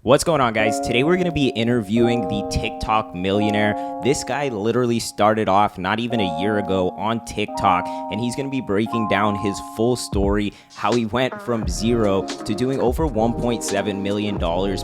What's going on, guys? Today we're going to be interviewing the TikTok millionaire. This guy literally started off not even a year ago on TikTok, and he's going to be breaking down his full story, how he went from zero to doing over $1.7 million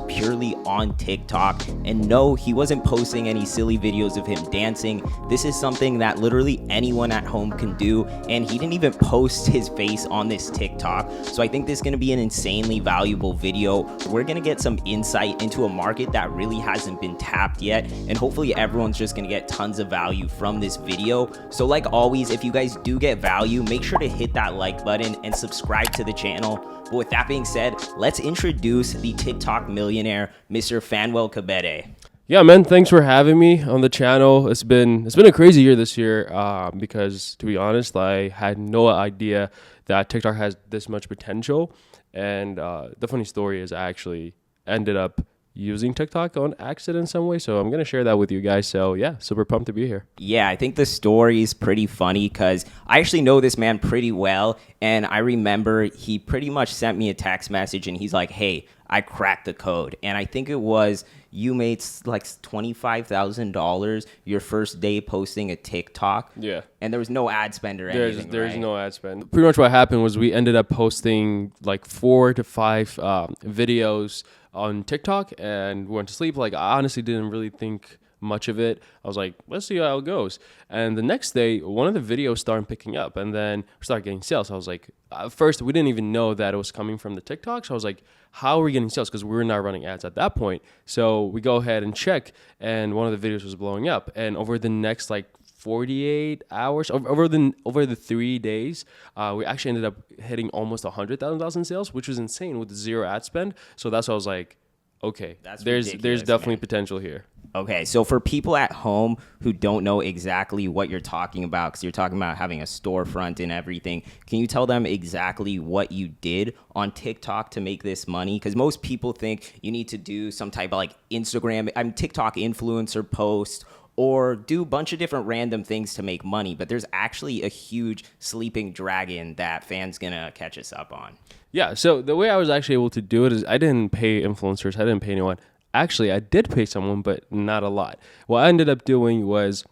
purely on TikTok. And no, he wasn't posting any silly videos of him dancing. This is something that literally anyone at home can do, and he didn't even post his face on this TikTok. So I think this is going to be an insanely valuable video. We're going to get some insight into a market that really hasn't been tapped yet, and hopefully everyone's just gonna get tons of value from this video. So like always, if you guys do get value, make sure to hit that like button and subscribe to the channel. But with that being said, let's introduce the TikTok millionaire, Mr. Fanwell Kabede. Yeah, man, thanks for having me on the channel. It's been a crazy year this year because, to be honest, I had no idea that TikTok has this much potential. And the funny story is I actually ended up using TikTok on accident in some way. So I'm going to share that with you guys. So yeah, super pumped to be here. Yeah, I think the story is pretty funny because I actually know this man pretty well. And I remember he pretty much sent me a text message and he's like, hey, I cracked the code. And I think it was you made like $25,000 your first day posting a TikTok. Yeah. And there was no ad spend or anything. There's right? no ad spend. Pretty much what happened was we ended up posting like 4 to 5 videos on TikTok and went to sleep. Like, I honestly didn't really think much of it. I was like, let's see how it goes. And the next day, one of the videos started picking up, and then we started getting sales. I was like, at first, we didn't even know that it was coming from the TikTok. So I was like, how are we getting sales? Because we were not running ads at that point. So we go ahead and check, and one of the videos was blowing up. And over the next like 48 hours, over the 3 days, we actually ended up hitting almost $100,000 in sales, which was insane with 0 ad spend. So that's why I was like, okay, there's definitely potential here. Okay, so for people at home who don't know exactly what you're talking about, because you're talking about having a storefront and everything, can you tell them exactly what you did on TikTok to make this money? Because most people think you need to do some type of like TikTok influencer post or do a bunch of different random things to make money. But there's actually a huge sleeping dragon that fans gonna catch us up on. Yeah, so the way I was actually able to do it is I didn't pay influencers. I didn't pay anyone. Actually, I did pay someone, but not a lot. What I ended up doing was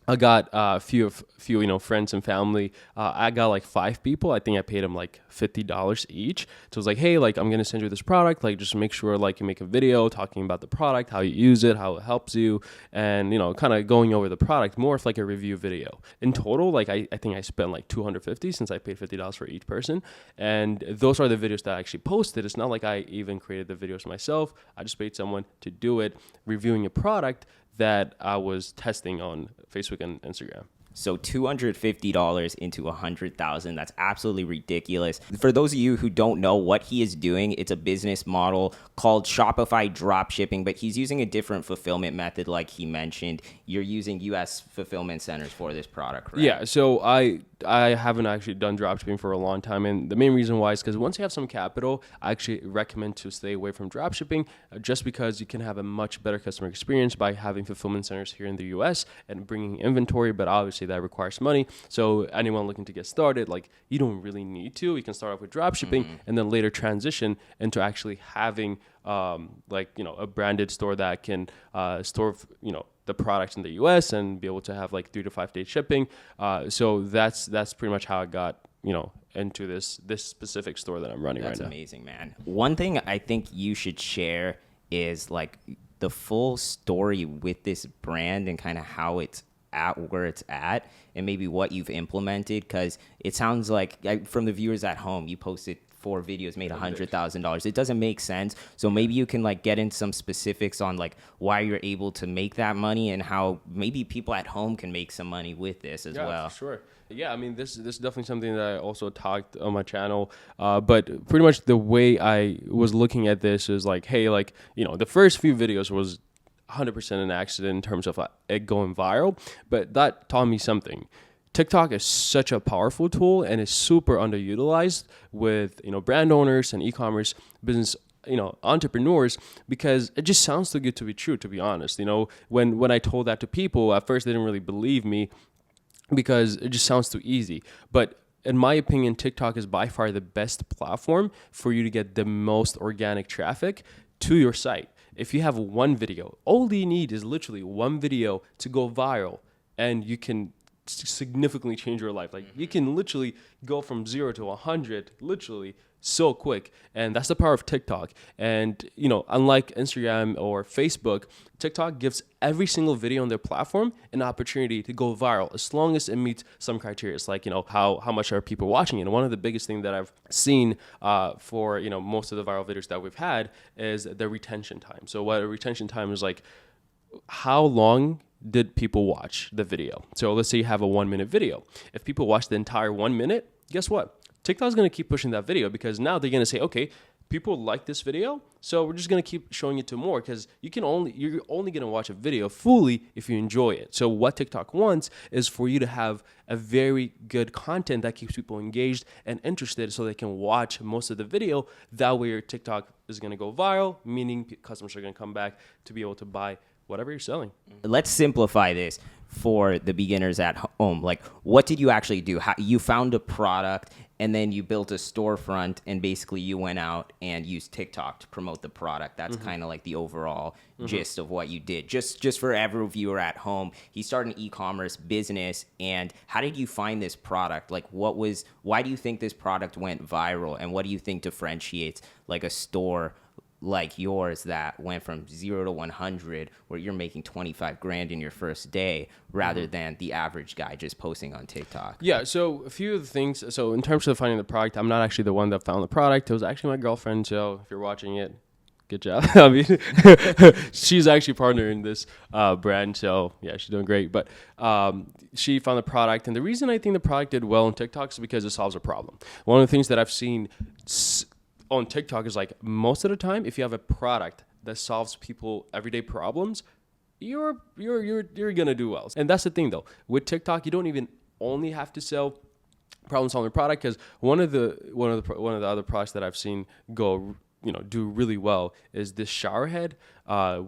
I got a few friends and family. I got like 5 people. I think I paid them like $50 each. So it was like, hey, like I'm gonna send you this product. Like just make sure like you make a video talking about the product, how you use it, how it helps you, and kind of going over the product more of like a review video. In total, like I think I spent like $250 since I paid $50 for each person. And those are the videos that I actually posted. It's not like I even created the videos myself. I just paid someone to do it, reviewing a product that I was testing on Facebook and Instagram. So $250 into $100,000, that's absolutely ridiculous. For those of you who don't know what he is doing, it's a business model called Shopify dropshipping, but he's using a different fulfillment method like he mentioned. You're using US fulfillment centers for this product, correct? Yeah, so I haven't actually done dropshipping for a long time, and the main reason why is because once you have some capital, I actually recommend to stay away from dropshipping just because you can have a much better customer experience by having fulfillment centers here in the US and bringing inventory, but obviously that requires money. So anyone looking to get started, like you don't really need to. You can start off with dropshipping and then later transition into actually having a branded store that can store the products in the US and be able to have like 3 to 5 day shipping. So that's pretty much how I got into this specific store that I'm running right now. That's amazing, man. One thing I think you should share is like the full story with this brand and kind of how it's at where it's at and maybe what you've implemented, because it sounds like from the viewers at home, you posted 4 videos, made $100,000. It doesn't make sense. So maybe you can like get into some specifics on like why you're able to make that money and how maybe people at home can make some money with this as well. Yeah, for sure. Yeah, I mean, this is definitely something that I also talked on my channel. But pretty much the way I was looking at this is like, hey, like, the first few videos was 100% an accident in terms of it going viral. But that taught me something. TikTok is such a powerful tool and is super underutilized with brand owners and e-commerce business entrepreneurs, because it just sounds too good to be true, to be honest. When I told that to people, at first they didn't really believe me because it just sounds too easy. But in my opinion, TikTok is by far the best platform for you to get the most organic traffic to your site. If you have one video, all you need is literally one video to go viral, and you can significantly change your life. Like you can literally go from 0 to 100 literally so quick. And that's the power of TikTok. And unlike Instagram or Facebook, TikTok gives every single video on their platform an opportunity to go viral as long as it meets some criteria. It's like, how much are people watching it? And one of the biggest things that I've seen for most of the viral videos that we've had is the retention time. So what a retention time is like, how long did people watch the video? So let's say you have a 1-minute video. If people watch the entire 1 minute, guess what? TikTok's going to keep pushing that video, because now they're going to say, okay, people like this video, so we're just going to keep showing it to more, because you're only going to watch a video fully if you enjoy it. So what TikTok wants is for you to have a very good content that keeps people engaged and interested, so they can watch most of the video. That way your TikTok is going to go viral, meaning customers are going to come back to be able to buy whatever you're selling. Let's simplify this for the beginners at home. Like, what did you actually do? How, you found a product, and then you built a storefront, and basically you went out and used TikTok to promote the product. That's kind of like the overall gist of what you did. Just for every viewer at home, he started an e-commerce business. And how did you find this product? Like, why do you think this product went viral, and what do you think differentiates like a store like yours that went from 0 to 100, where you're making 25 grand in your first day, rather than the average guy just posting on TikTok? Yeah, so a few of the things. So in terms of finding the product, I'm not actually the one that found the product. It was actually my girlfriend. So if you're watching it, good job. I mean, she's actually partner in this brand. So yeah, she's doing great. But she found the product. And the reason I think the product did well on TikTok is because it solves a problem. One of the things that I've seen on TikTok is, like, most of the time, if you have a product that solves people everyday problems, you're gonna do well. And that's the thing, though, with TikTok, you don't even only have to sell problem solving product, because one of the other products that I've seen go do really well is this shower head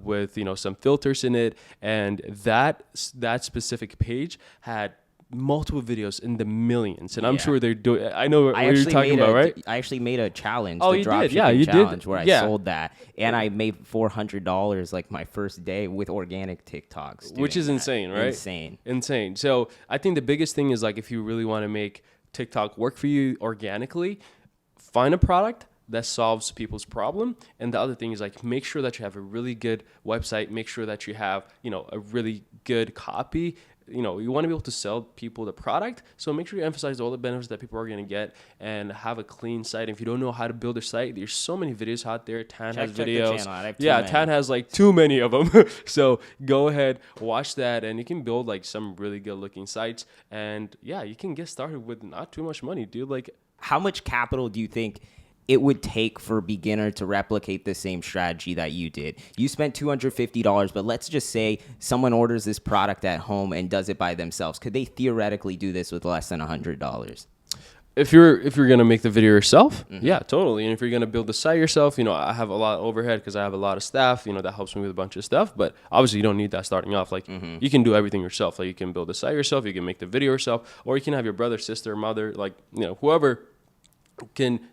with some filters in it, and that specific page had multiple videos in the millions, and I'm sure they're doing. I know what you're talking about, right? I actually made a challenge. Oh, the you drop did? Yeah, shipping you challenge did. Where I sold that, and I made $400 like my first day with organic TikToks, which is insane, right? Insane. So I think the biggest thing is, like, if you really want to make TikTok work for you organically, find a product that solves people's problem. And the other thing is, like, make sure that you have a really good website. Make sure that you have a really good copy. You want to be able to sell people the product, so make sure you emphasize all the benefits that people are going to get, and have a clean site. If you don't know how to build a site, there's so many videos out there. Tan has videos. Tan has like too many of them. So go ahead, watch that, and you can build like some really good looking sites. And yeah, you can get started with not too much money, dude. Like, how much capital do you think it would take for a beginner to replicate the same strategy that you did? You spent $250, but let's just say someone orders this product at home and does it by themselves. Could they theoretically do this with less than $100? If you're gonna make the video yourself, yeah, totally. And if you're gonna build the site yourself, I have a lot of overhead because I have a lot of staff, that helps me with a bunch of stuff. But obviously, you don't need that starting off. Like, you can do everything yourself. Like, you can build the site yourself, you can make the video yourself, or you can have your brother, sister, mother, like, whoever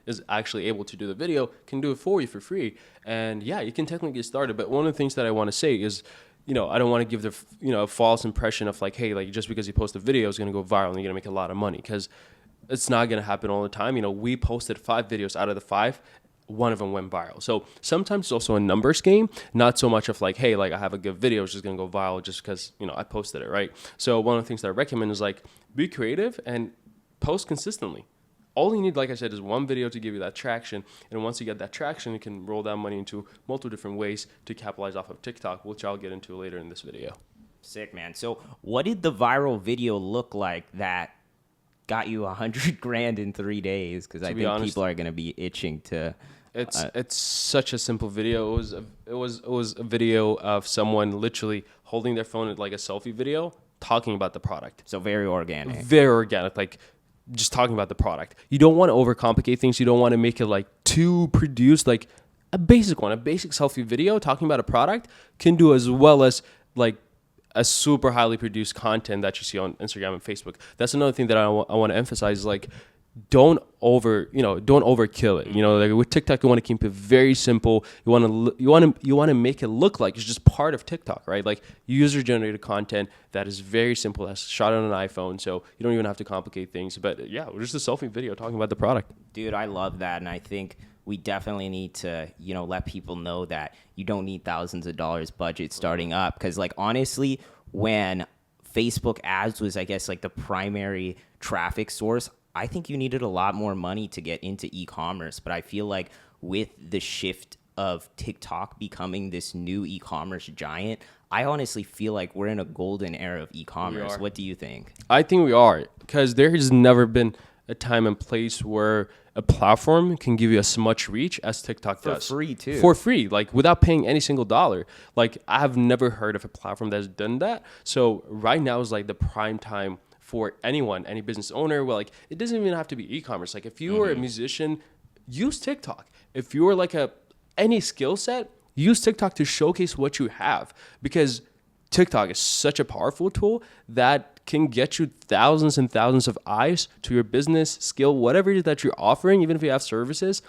is actually able to do the video can do it for you for free. And yeah, you can technically get started. But one of the things that I want to say is, I don't want to give the a false impression of like, hey, like, just because you post a video is going to go viral and you're going to make a lot of money, because it's not going to happen all the time. We posted 5 videos out of the 5. One of them went viral. So sometimes it's also a numbers game, not so much of like, hey, like, I have a good video, it's just going to go viral just because, I posted it, right? So one of the things that I recommend is, like, be creative and post consistently. All you need, like I said, is one video to give you that traction. And once you get that traction, you can roll that money into multiple different ways to capitalize off of TikTok, which I'll get into later in this video. Sick, man. So what did the viral video look like that got you 100 grand in 3 days? Because I think people are going to be itching to... It's such a simple video. It was a video of someone literally holding their phone, like a selfie video, talking about the product. So very organic. Very organic, like just talking about the product. You don't want to overcomplicate things. You don't want to make it like too produced. Like a basic selfie video talking about a product can do as well as like a super highly produced content that you see on Instagram and Facebook. That's another thing that I want to emphasize is like, don't overkill it. Like with TikTok, you want to keep it very simple. You want to make it look like it's just part of TikTok, right? Like user generated content that is very simple, that's shot on an iPhone, so you don't even have to complicate things. But yeah, just a selfie video talking about the product. Dude, I love that, and I think we definitely need to, let people know that you don't need thousands of dollars budget starting up. Because, like, honestly, when Facebook ads was, I guess, like the primary traffic source, I think you needed a lot more money to get into e-commerce. But I feel like with the shift of TikTok becoming this new e-commerce giant, I honestly feel like we're in a golden era of e-commerce. What do you think? I think we are, because there has never been a time and place where a platform can give you as much reach as TikTok does. For free, too. For free, like without paying any single dollar. Like I have never heard of a platform that's done that. So right now is like the prime time for anyone, any business owner. Well, like it doesn't even have to be e-commerce. Like if you are a musician, use TikTok. If you are like any skill set, use TikTok to showcase what you have, because TikTok is such a powerful tool that can get you thousands and thousands of eyes to your business, skill, whatever it is that you're offering. Even if you have services,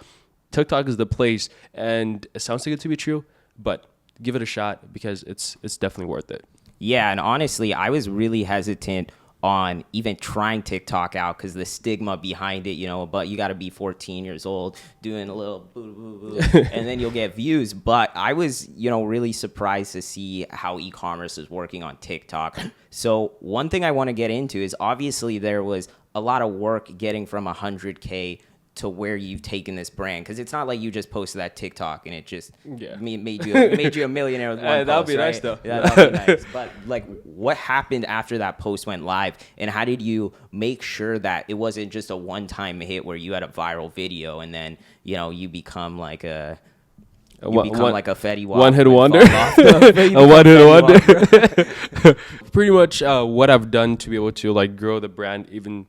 TikTok is the place. And it sounds too good to be true, but give it a shot, because it's definitely worth it. Yeah, and honestly, I was really hesitant on even trying TikTok out because the stigma behind it, but you got to be 14 years old doing a little boo, boo, boo, and then you'll get views. But I was, really surprised to see how e-commerce is working on TikTok. So one thing I want to get into is obviously there was a lot of work getting from 100K to where you've taken this brand, because it's not like you just posted that TikTok and it just made you a millionaire with one post. That would be right? nice, though. Yeah, that would be nice. But like, what happened after that post went live, and how did you make sure that it wasn't just a one-time hit where you had a viral video and then you become like a Fetty Wap, one-hit wonder. A one-hit wonder. Pretty much what I've done to be able to like grow the brand even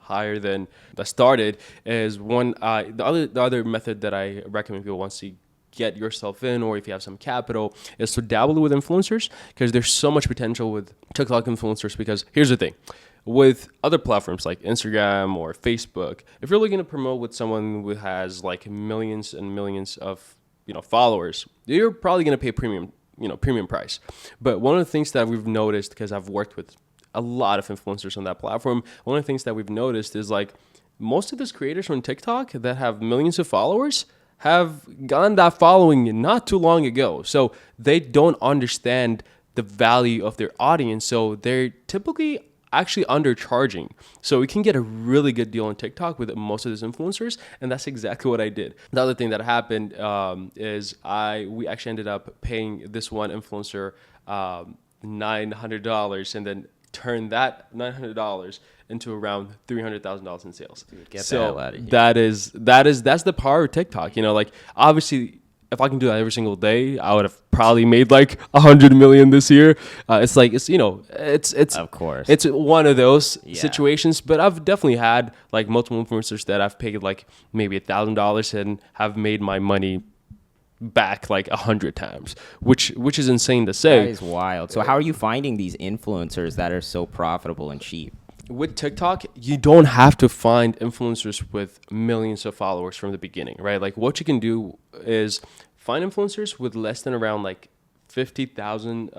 higher than that started is one. The other method that I recommend people once you get yourself in, or if you have some capital, is to dabble with influencers, because there's so much potential with TikTok influencers. Because here's the thing. With other platforms like Instagram or Facebook, if you're looking to promote with someone who has like millions and millions of followers, you're probably going to pay premium price. But one of the things that we've noticed, because I've worked with a lot of influencers on that platform, one of the things that we've noticed is like most of these creators from TikTok that have millions of followers have gotten that following not too long ago. So they don't understand the value of their audience. So they're typically actually undercharging. So we can get a really good deal on TikTok with most of these influencers, and that's exactly what I did. The other thing that happened is we actually ended up paying this one influencer $900, and then turn that $900 into around $300,000 in sales. Dude, get the hell out of here. That's the power of TikTok. Like obviously, if I can do that every single day, I would have probably made like 100 million this year. It's of course it's one of those situations. But I've definitely had like multiple influencers that I've paid like maybe $1,000 and have made my money back like 100 times, which is insane to say. That is wild. So how are you finding these influencers that are so profitable and cheap? With TikTok, you don't have to find influencers with millions of followers from the beginning, right? Like what you can do is find influencers with less than around like 50,000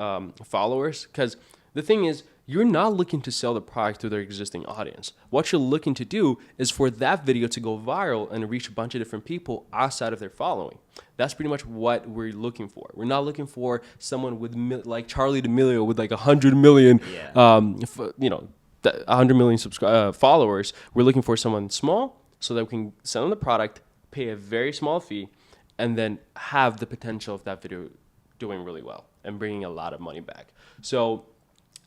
followers. Because the thing is, you're not looking to sell the product to their existing audience. What you're looking to do is for that video to go viral and reach a bunch of different people outside of their following. That's pretty much what we're looking for. We're not looking for someone with like Charlie D'Amelio with like 100 million, 100 million followers. We're looking for someone small so that we can sell them the product, pay a very small fee, and then have the potential of that video doing really well and bringing a lot of money back. So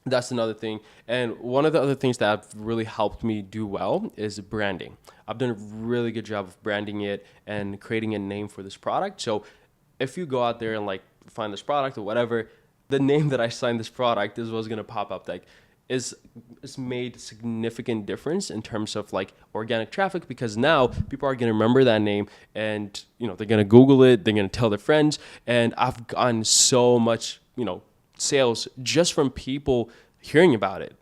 that's another thing. And one of the other things that have really helped me do well is branding. I've done a really good job of branding it and creating a name for this product. So if you go out there and like find this product or whatever, the name that I signed this product is what's going to pop up. Like is made significant difference in terms of like organic traffic, because now people are going to remember that name and they're going to Google it, they're going to tell their friends. And I've gotten so much sales just from people hearing about it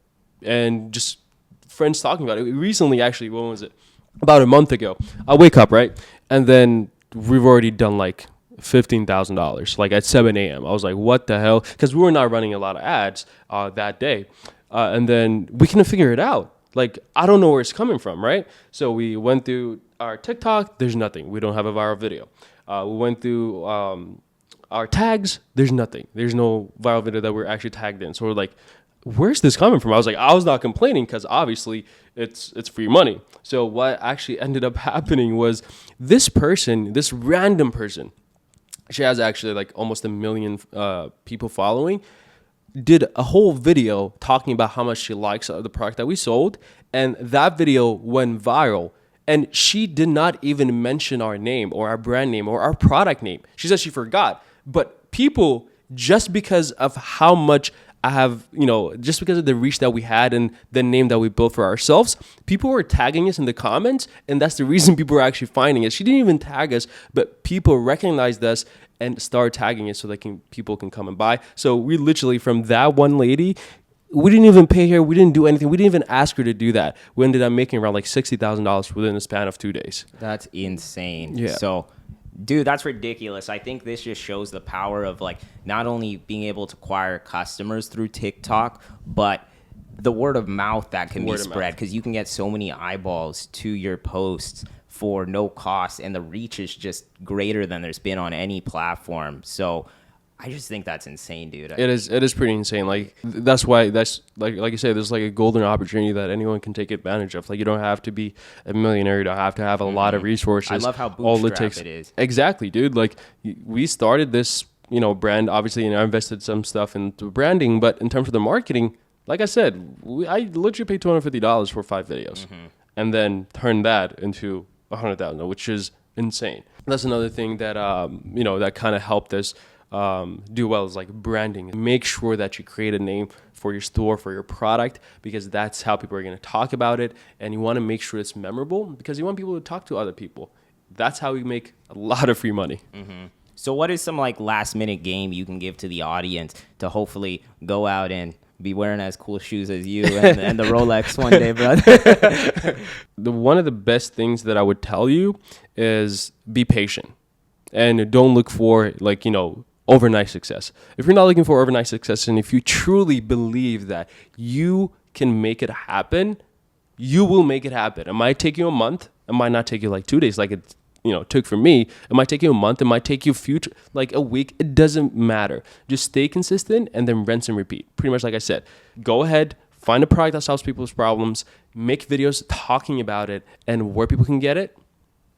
and just friends talking about it. Recently, actually, when was it? about a month ago. I wake up, right? And then we've already done like $15,000, like at 7 a.m. I was like, what the hell? Because we were not running a lot of ads that day. And then we couldn't figure it out. Like, I don't know where it's coming from, right? So we went through our TikTok. There's nothing. We don't have a viral video. We went through our tags. There's nothing. There's no viral video that we're actually tagged in. So we're like, where's this coming from? I was like, I was not complaining because obviously it's free money. So what actually ended up happening was this person, this random person, she has actually like almost 1 million people following, did a whole video talking about how much she likes the product that we sold. And that video went viral. And she did not even mention our name or our brand name or our product name. She said she forgot. But people, just because of how much I have, just because of the reach that we had and the name that we built for ourselves, people were tagging us in the comments, and that's the reason people were actually finding us. She didn't even tag us, but people recognized us and started tagging us so people can come and buy. So we literally, from that one lady, we didn't even pay her. We didn't do anything. We didn't even ask her to do that. We ended up making around like $60,000 within the span of 2 days. That's insane. Yeah. So, dude, that's ridiculous. I think this just shows the power of like not only being able to acquire customers through TikTok, but the word of mouth that can be spread, because you can get so many eyeballs to your posts for no cost, and the reach is just greater than there's been on any platform. So I just think that's insane, dude. It is pretty insane. Like, that's why that's like you say, there's like a golden opportunity that anyone can take advantage of. Like, you don't have to be a millionaire. You don't have to have a lot of resources. I love how bootstrap it is. Exactly, dude. Like, we started this, brand, obviously, and I invested some stuff into branding, but in terms of the marketing, like I said, I literally paid $250 for 5 videos and then turned that into 100,000, which is insane. That's another thing that, that kind of helped us do well, is like branding. Make sure that you create a name for your store, for your product, because that's how people are going to talk about it. And you want to make sure it's memorable because you want people to talk to other people. That's how we make a lot of free money. So what is some like last minute game you can give to the audience to hopefully go out and be wearing as cool shoes as you and the Rolex one day, brother? One of the best things that I would tell you is be patient and don't look for overnight success. If you're not looking for overnight success, and if you truly believe that you can make it happen, you will make it happen. It might take you a month. It might not take you like 2 days like it took for me. It might take you a month. It might take you like a week. It doesn't matter. Just stay consistent and then rinse and repeat. Pretty much like I said, go ahead, find a product that solves people's problems, make videos talking about it and where people can get it.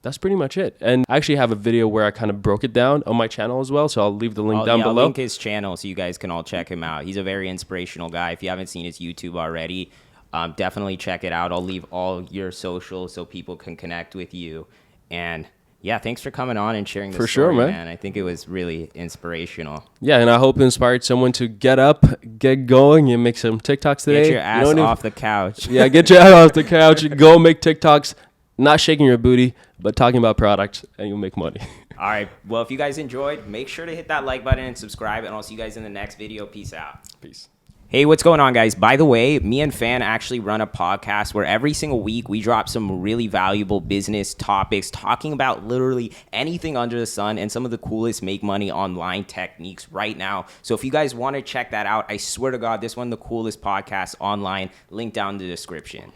That's pretty much it. And I actually have a video where I kind of broke it down on my channel as well. So I'll leave the link down below. I'll link his channel so you guys can all check him out. He's a very inspirational guy. If you haven't seen his YouTube already, definitely check it out. I'll leave all your socials so people can connect with you. And yeah, thanks for coming on and sharing this story, sure, man. I think it was really inspirational. Yeah, and I hope it inspired someone to get up, get going, and make some TikToks today. Get your ass off the couch. Yeah, get your ass off the couch. Go make TikToks, not shaking your booty, but talking about products, and you'll make money. All right. Well, if you guys enjoyed, make sure to hit that like button and subscribe, and I'll see you guys in the next video. Peace out. Peace. Hey, what's going on, guys? By the way, me and Fan actually run a podcast where every single week we drop some really valuable business topics talking about literally anything under the sun and some of the coolest make money online techniques right now. So if you guys want to check that out, I swear to God, this one the coolest podcast online. Link down in the description.